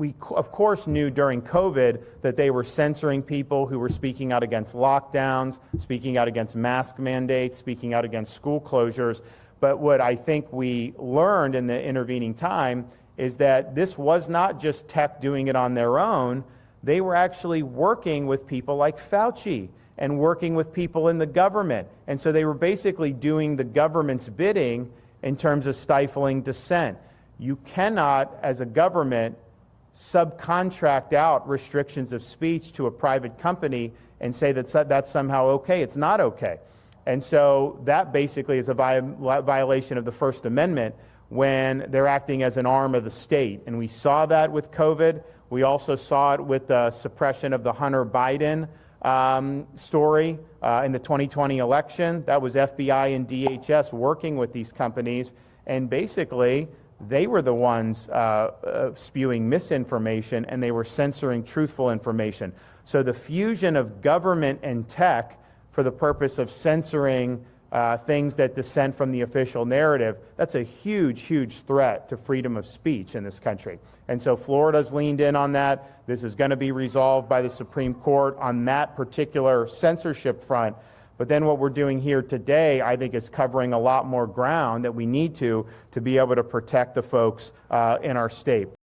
we of course knew during COVID that they were censoring people who were speaking out against lockdowns, speaking out against mask mandates, speaking out against school closures. But what I think we learned in the intervening time is that this was not just tech doing it on their own. They were actually working with people like Fauci and working with people in the government. And so they were basically doing the government's bidding in terms of stifling dissent. You cannot, as a government, subcontract out restrictions of speech to a private company and say that that's somehow okay. It's not okay. And so that basically is a violation of the First Amendment when they're acting as an arm of the state. And we saw that with COVID. We also saw it with the suppression of the Hunter Biden story in the 2020 election. That was FBI and DHS working with these companies, and basically they were the ones spewing misinformation, and they were censoring truthful information. So the fusion of government and tech for the purpose of censoring things that dissent from the official narrative, that's a huge, huge threat to freedom of speech in this country. And so Florida's leaned in on that. This is going to be resolved by the Supreme Court on that particular censorship front. But then what we're doing here today, I think, is covering a lot more ground that we need to be able to protect the folks in our state.